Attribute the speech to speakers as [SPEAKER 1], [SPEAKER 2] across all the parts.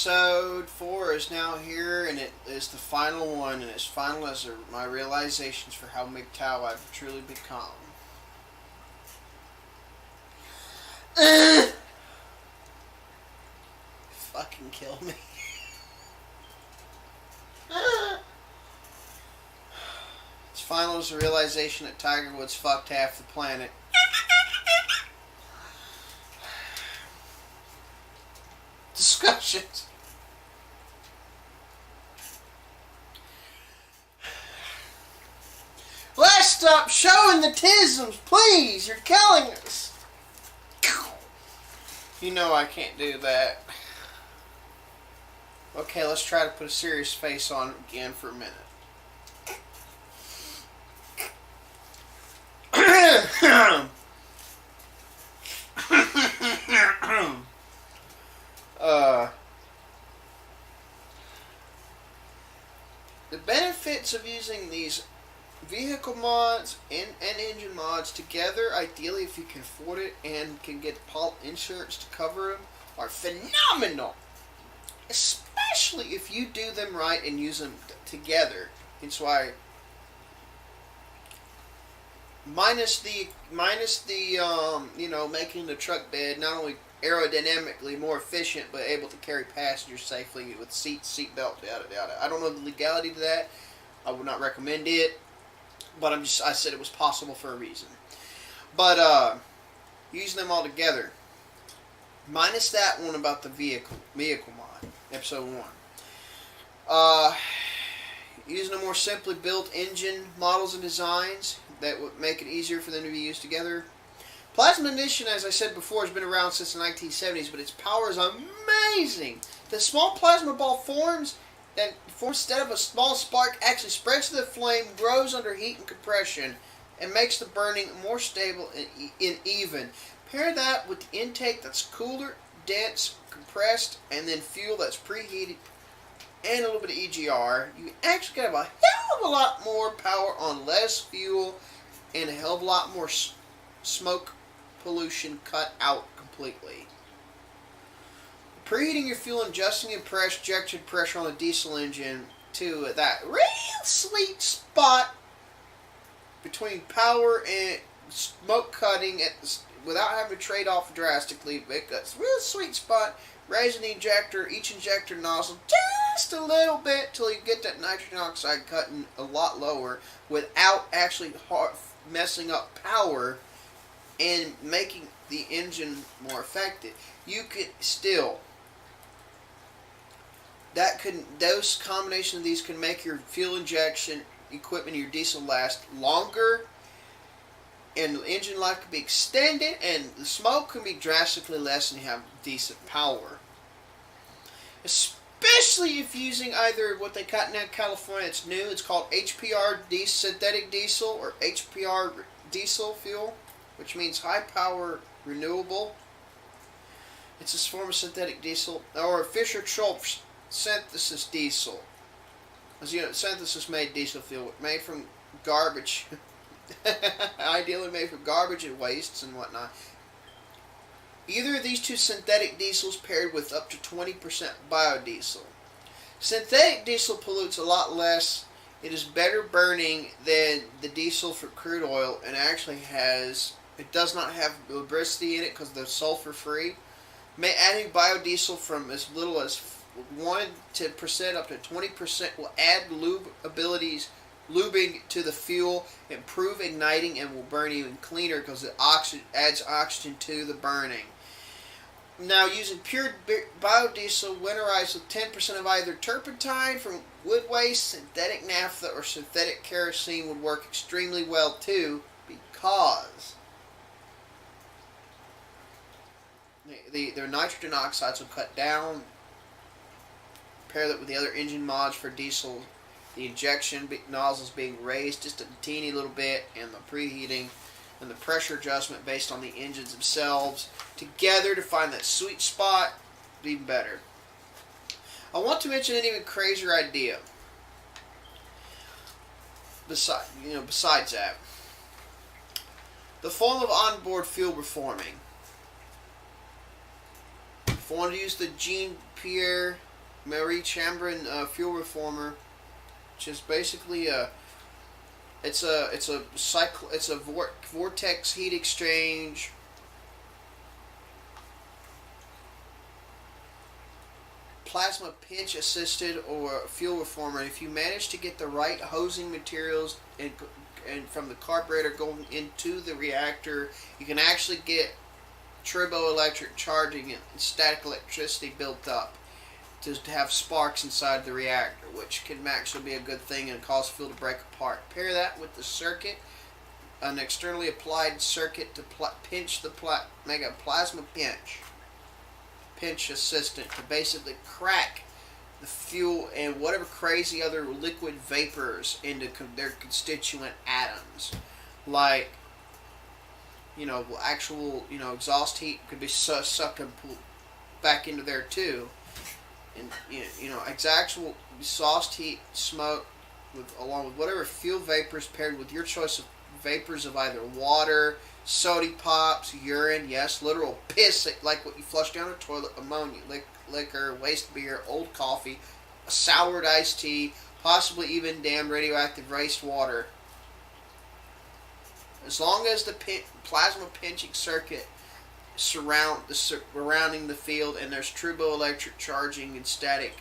[SPEAKER 1] Episode 4 is now here, and it is the final one, and as final as my realizations for how MGTOW I've truly become. Fucking kill me. It's final as the realization that Tiger Woods fucked half the planet. Discussions. Let's stop showing the tisms, please. You're killing us. You know I can't do that. Okay, let's try to put a serious face on it again for a minute. The benefits of using these vehicle mods and engine mods together, ideally if you can afford it and can get insurance to cover them, are phenomenal. Especially if you do them right and use them together. That's why, minus the making the truck bed not only aerodynamically more efficient, but able to carry passengers safely with seat belt, yada yada. I don't know the legality to that. I would not recommend it, but I said it was possible for a reason. But using them all together, minus that one about the vehicle mod, episode 1. Using a more simply built engine models and designs that would make it easier for them to be used together. Plasma ignition, as I said before, has been around since the 1970s, but its power is amazing. The small plasma ball forms instead of a small spark, actually spreads to the flame, grows under heat and compression, and makes the burning more stable and even. Pair that with the intake that's cooler, dense, compressed, and then fuel that's preheated, and a little bit of EGR. You actually get a hell of a lot more power on less fuel, and a hell of a lot more smoke pollution cut out completely. Preheating your fuel and adjusting injection pressure on a diesel engine to that real sweet spot between power and smoke cutting without having to trade off drastically. It's a real sweet spot. Raising the each injector nozzle just a little bit till you get that nitrogen oxide cutting a lot lower without actually messing up power and making the engine more effective. You could still, those combination of these can make your fuel injection equipment, your diesel, last longer, and the engine life can be extended, and the smoke can be drastically less, and you have decent power. Especially if using either what they got in California, it's new, it's called HPR synthetic diesel, or HPR diesel fuel, which means high power renewable. It's a form of synthetic diesel, or Fischer-Tropsch synthesis diesel. As you know, synthesis made diesel fuel, made from garbage. Ideally made from garbage and wastes and whatnot. Either of these two synthetic diesels paired with up to 20% biodiesel. Synthetic diesel pollutes a lot less. It is better burning than the diesel for crude oil, and actually it does not have lubricity in it because they're sulfur free. Adding biodiesel from as little as 1% up to 20% will add lubing to the fuel, improve igniting, and will burn even cleaner because it adds oxygen to the burning. Now, using pure biodiesel winterized with 10% of either turpentine from wood waste, synthetic naphtha, or synthetic kerosene would work extremely well too, because their nitrogen oxides will cut down. Pair that with the other engine mods for diesel, the injection nozzles being raised just a teeny little bit, and the preheating and the pressure adjustment based on the engines themselves together to find that sweet spot, even better. I want to mention an even crazier idea. Besides that, the form of onboard fuel reforming. If I want to use the Jean-Pierre Marie Chambrin fuel reformer, which is basically a vortex heat exchange plasma pinch assisted or fuel reformer. If you manage to get the right hosing materials and from the carburetor going into the reactor, you can actually get turboelectric charging and static electricity built up to have sparks inside the reactor, which can actually be a good thing and cause fuel to break apart. Pair that with the circuit, an externally applied circuit to pinch the make a plasma pinch assistant to basically crack the fuel and whatever crazy other liquid vapors into their constituent atoms, like actual exhaust heat could be sucked and pulled back into there too, and actual exhaust heat, smoke, along with whatever fuel vapors paired with your choice of vapors of either water, soda pops, urine, yes, literal piss, like what you flush down a toilet, ammonia, liquor, waste beer, old coffee, soured iced tea, possibly even damn radioactive wastewater. As long as the plasma pinching circuit surrounding the field and there's turboelectric charging and static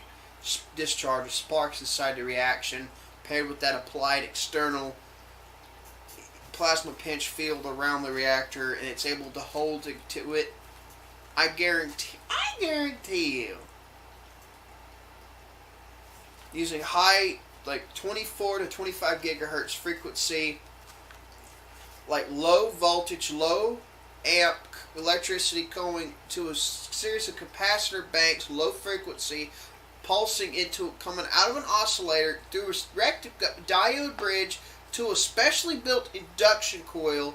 [SPEAKER 1] discharge of sparks inside the reaction, paired with that applied external plasma pinch field around the reactor, and it's able to hold to it, I guarantee you, using high, like 24 to 25 gigahertz frequency, like low voltage, low amp electricity going to a series of capacitor banks, low frequency, pulsing coming out of an oscillator through a diode bridge to a specially built induction coil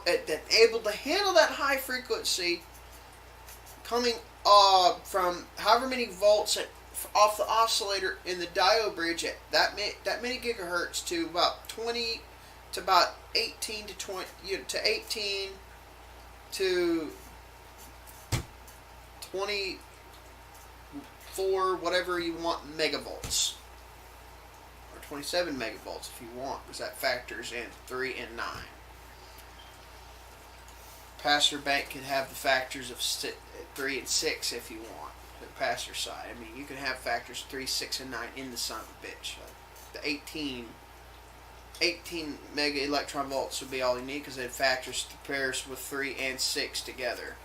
[SPEAKER 1] that's able to handle that high frequency coming from however many volts off the oscillator in the diode bridge at that many gigahertz to about 20 to about 18 to 20 to 18 to 24 whatever you want megavolts. 27 megavolts if you want, because that factors in 3 and 9. Capacitor bank can have the factors of 3 and 6 if you want. The capacitor side, I mean, you can have factors 3, 6, and 9 in the son of a bitch. The 18 mega electron volts would be all you need, because it factors pairs with 3 and 6 together.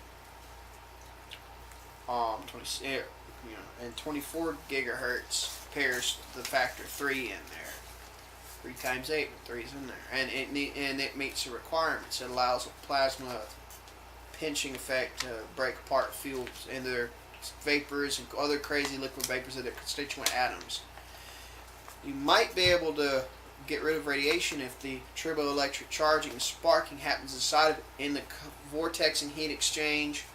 [SPEAKER 1] 24 gigahertz pairs the factor 3 in there. 3 times 8, 3 is in there, and it meets the requirements. It allows a plasma pinching effect to break apart fuels into their vapors and other crazy liquid vapors of their constituent atoms. You might be able to get rid of radiation if the turboelectric charging and sparking happens inside of it in the vortex and heat exchange,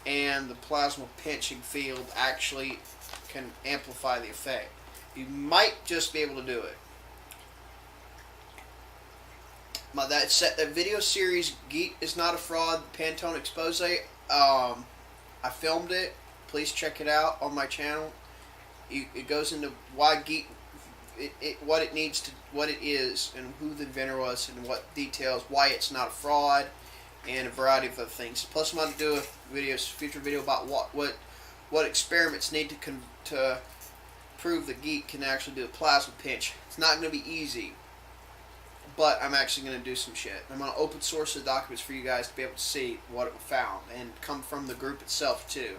[SPEAKER 1] and the plasma pinching field actually can amplify the effect. You might just be able to do it. That video series, Geet is Not a Fraud, Pantone Expose, I filmed it. Please check it out on my channel. It goes into why Geet, what it needs to, what it is, and who the inventor was, and what details, why it's not a fraud, and a variety of other things. Plus, I'm going to do a future video about what experiments need to prove that Geet can actually do a plasma pinch. It's not going to be easy, but I'm actually going to do some shit. I'm going to open source the documents for you guys to be able to see what it found, and come from the group itself too.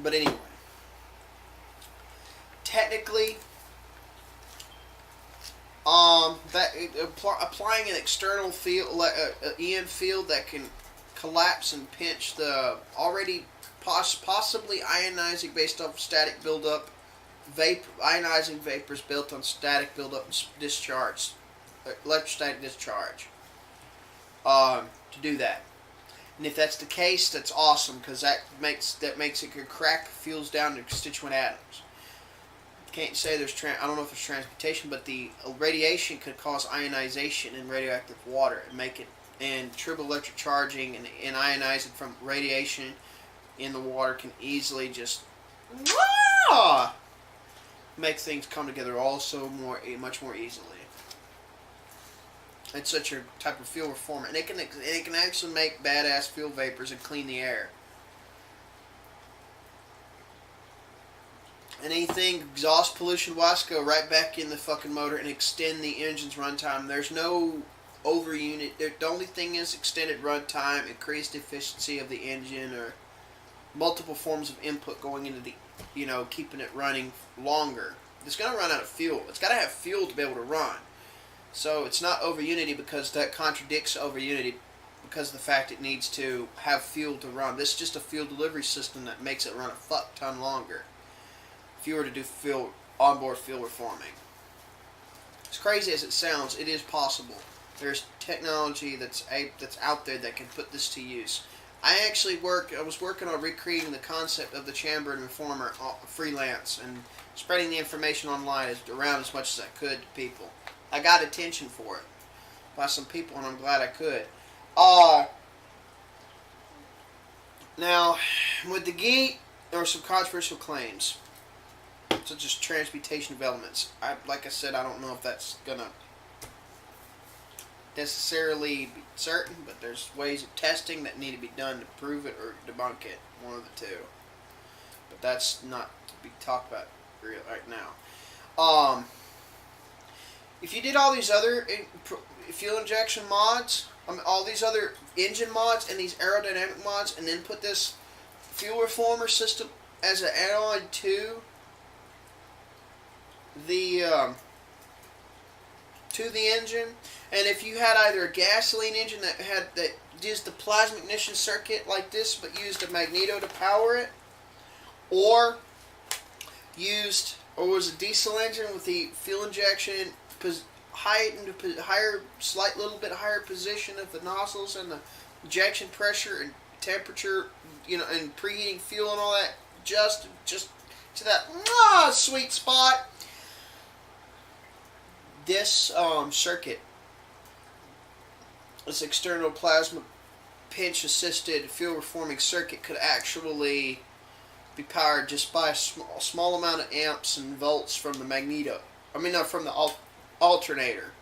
[SPEAKER 1] But anyway, technically, applying an external field, EM field that can collapse and pinch the already possibly ionizing based off static buildup, ionizing vapors built on static buildup and discharge, electrostatic discharge, to do that. And if that's the case, that's awesome, because that makes it can crack fuels down to constituent atoms. Can't say there's I don't know if there's transmutation, but the radiation could cause ionization in radioactive water and make it, and turboelectric charging and ionizing from radiation in the water can easily just make things come together much more easily. It's such a type of fuel reformer, and it can actually make badass fuel vapors and clean the air. And anything exhaust pollution wise, go right back in the fucking motor and extend the engine's runtime. There's no over unit. The only thing is extended runtime, increased efficiency of the engine, or multiple forms of input going into the, keeping it running longer. It's going to run out of fuel. It's got to have fuel to be able to run. So it's not over unity, because that contradicts over unity, because of the fact it needs to have fuel to run. This is just a fuel delivery system that makes it run a fuck ton longer. If you were to do onboard fuel reforming. As crazy as it sounds, it is possible. There's technology that's out there that can put this to use. I was working on recreating the concept of the chamber and reformer freelance, and spreading the information online around as much as I could to people. I got attention for it by some people, and I'm glad I could. Now, with the GEAT, there were some controversial claims, such as transmutation of elements. Like I said, I don't know if that's going to necessarily be certain, but there's ways of testing that need to be done to prove it or debunk it, one of the two. But that's not to be talked about right now. If you did all these other fuel injection mods, all these other engine mods and these aerodynamic mods, and then put this fuel reformer system as an add-on to the engine, and if you had either a gasoline engine that used the plasma ignition circuit like this, but used a magneto to power it, or was a diesel engine with the fuel injection little bit higher position of the nozzles and the injection pressure and temperature, and preheating fuel and all that, just to that sweet spot. This circuit, this external plasma pinch assisted fuel reforming circuit, could actually be powered just by a small amount of amps and volts from the magneto. From the alternator.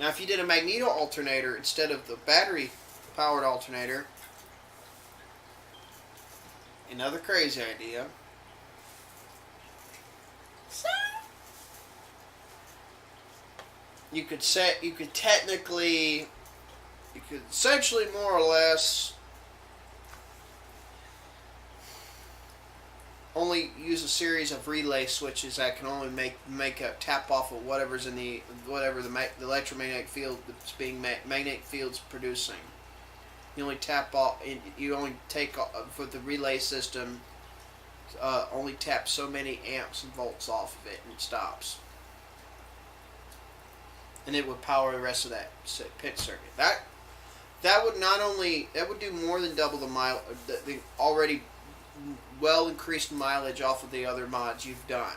[SPEAKER 1] Now, if you did a magneto alternator instead of the battery powered alternator, another crazy idea. You could essentially more or less only use a series of relay switches that can only make a tap off of whatever's in the electromagnetic field that's being magnetic field's producing. You only tap off. You only take for the relay system. Only tap so many amps and volts off of it, and it stops. And it would power the rest of that pit circuit. That would do more than double the already well increased mileage off of the other mods you've done.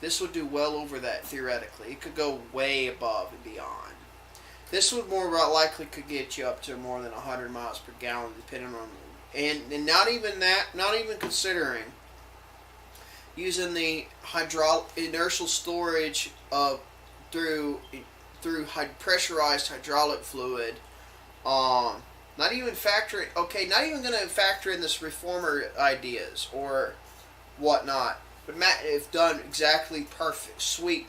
[SPEAKER 1] This would do well over that theoretically. It could go way above and beyond. This would more likely could get you up to more than 100 miles per gallon, depending on, and not even considering using the inertial storage of through pressurized hydraulic fluid. Not even going to factor in this reformer ideas or whatnot. But if done exactly perfect, sweet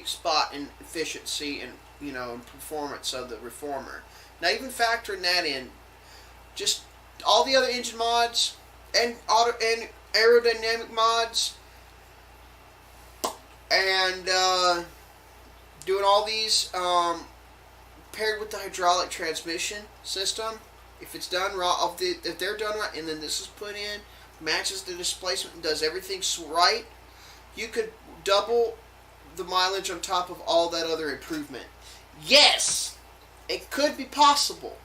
[SPEAKER 1] spot in efficiency and and performance of the reformer. Not even factoring that in, just all the other engine mods and aerodynamic mods, and doing all these paired with the hydraulic transmission system. If it's done right, if they're done right, and then this is put in, matches the displacement and does everything right, you could double the mileage on top of all that other improvement. Yes, it could be possible.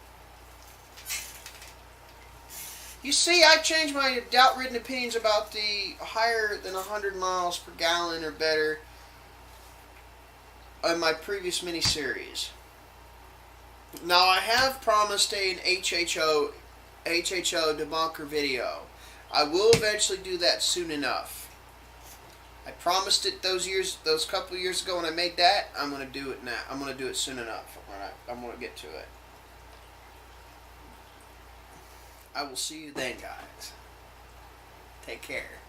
[SPEAKER 1] You see, I changed my doubt-ridden opinions about the higher than 100 miles per gallon or better in my previous mini-series. Now, I have promised an HHO HHO debunker video. I will eventually do that soon enough. I promised it those couple years ago when I made that. I'm gonna do it now. I'm gonna do it soon enough. All right, I'm gonna get to it. I will see you then, guys. Take care.